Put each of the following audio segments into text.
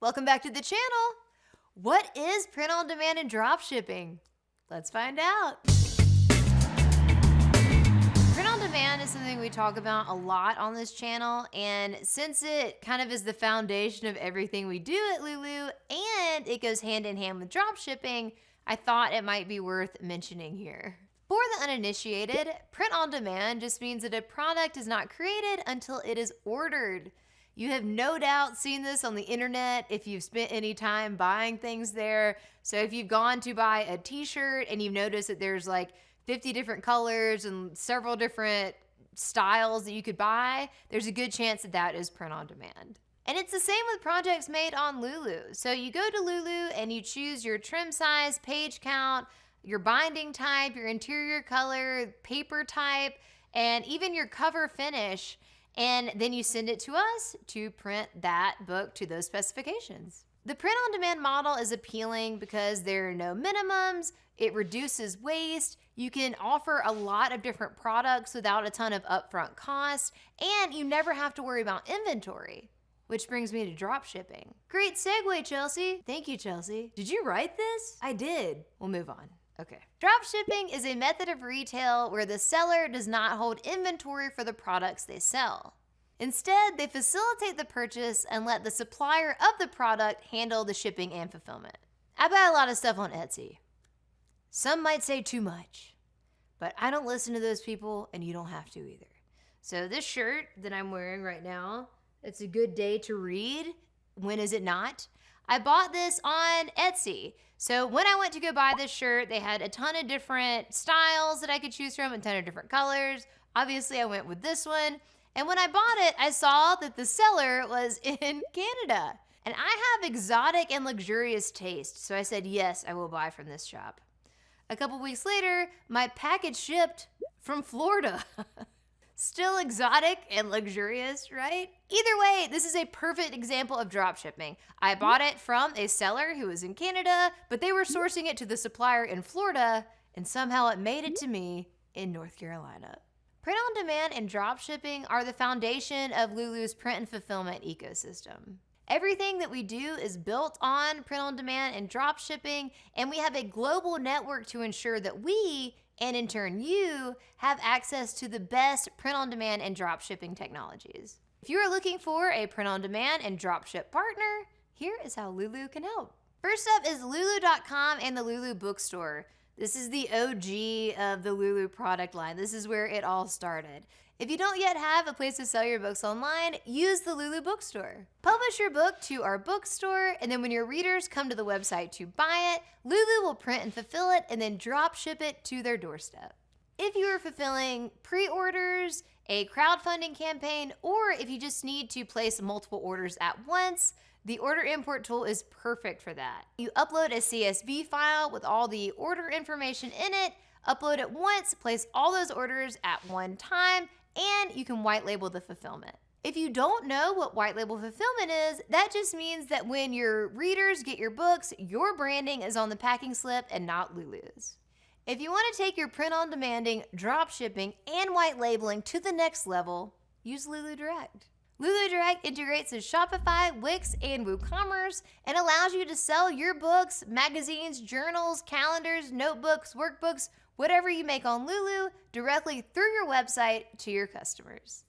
Welcome back to the channel. What is print on demand and dropshipping? Let's find out. Print on demand is something we talk about a lot on this channel, and since it kind of is the foundation of everything we do at Lulu and it goes hand in hand with dropshipping, I thought it might be worth mentioning here. For the uninitiated, print on demand just means that a product is not created until it is ordered. You have no doubt seen this on the internet if you've spent any time buying things there. So if you've gone to buy a t-shirt and you've noticed that there's like 50 different colors and several different styles that you could buy, there's a good chance that that is print on demand. And it's the same with projects made on Lulu. So you go to Lulu and you choose your trim size, page count, your binding type, your interior color, paper type, and even your cover finish. And then you send it to us to print that book to those specifications. The print-on-demand model is appealing because there are no minimums, it reduces waste, you can offer a lot of different products without a ton of upfront cost, and you never have to worry about inventory. Which brings me to dropshipping. Great segue, Chelsea. Thank you, Chelsea. Did you write this? I did. We'll move on. Okay. Dropshipping is a method of retail where the seller does not hold inventory for the products they sell. Instead, they facilitate the purchase and let the supplier of the product handle the shipping and fulfillment. I buy a lot of stuff on Etsy. Some might say too much, but I don't listen to those people and you don't have to either. So this shirt that I'm wearing right now, it's a good day to read. When is it not? I bought this on Etsy. So when I went to go buy this shirt, they had a ton of different styles that I could choose from, a ton of different colors. Obviously, I went with this one. And when I bought it, I saw that the seller was in Canada. And I have exotic and luxurious taste, so I said, yes, I will buy from this shop. A couple weeks later, my package shipped from Florida. Still exotic and luxurious, right? Either way, this is a perfect example of dropshipping. I bought it from a seller who was in Canada, but they were sourcing it to the supplier in Florida, and somehow it made it to me in North Carolina. Print on demand and dropshipping are the foundation of Lulu's print and fulfillment ecosystem. Everything that we do is built on print on demand and dropshipping, and we have a global network to ensure that we, and in turn you, have access to the best print-on-demand and dropshipping technologies. If you are looking for a print-on-demand and dropship partner, here is how Lulu can help. First up is Lulu.com and the Lulu bookstore. This is the OG of the Lulu product line. This is where it all started. If you don't yet have a place to sell your books online, use the Lulu bookstore. Publish your book to our bookstore, and then when your readers come to the website to buy it, Lulu will print and fulfill it and then drop ship it to their doorstep. If you are fulfilling pre-orders, a crowdfunding campaign, or if you just need to place multiple orders at once, the order import tool is perfect for that. You upload a CSV file with all the order information in it, upload it once, place all those orders at one time, and you can white label the fulfillment. If you don't know what white label fulfillment is, that just means that when your readers get your books, your branding is on the packing slip and not Lulu's. If you want to take your print-on-demanding, drop shipping, and white labeling to the next level, use Lulu Direct. Lulu Direct integrates with Shopify, Wix, and WooCommerce and allows you to sell your books, magazines, journals, calendars, notebooks, workbooks, whatever you make on Lulu directly through your website to your customers.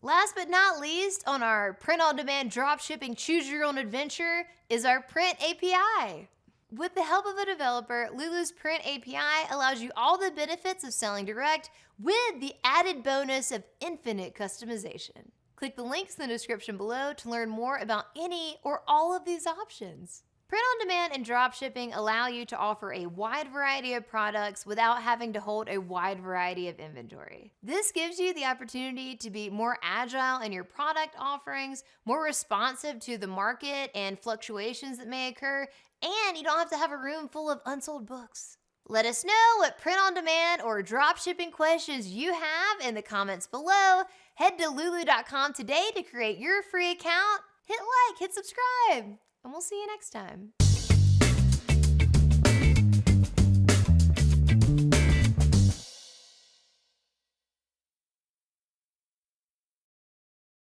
Last but not least, on our print-on-demand dropshipping choose-your-own-adventure is our Print API. With the help of a developer, Lulu's Print API allows you all the benefits of selling direct with the added bonus of infinite customization. Click the links in the description below to learn more about any or all of these options. Print-on-demand and dropshipping allow you to offer a wide variety of products without having to hold a wide variety of inventory. This gives you the opportunity to be more agile in your product offerings, more responsive to the market and fluctuations that may occur, and you don't have to have a room full of unsold books. Let us know what print-on-demand or dropshipping questions you have in the comments below. Head to lulu.com today to create your free account. Hit like, hit subscribe, and we'll see you next time.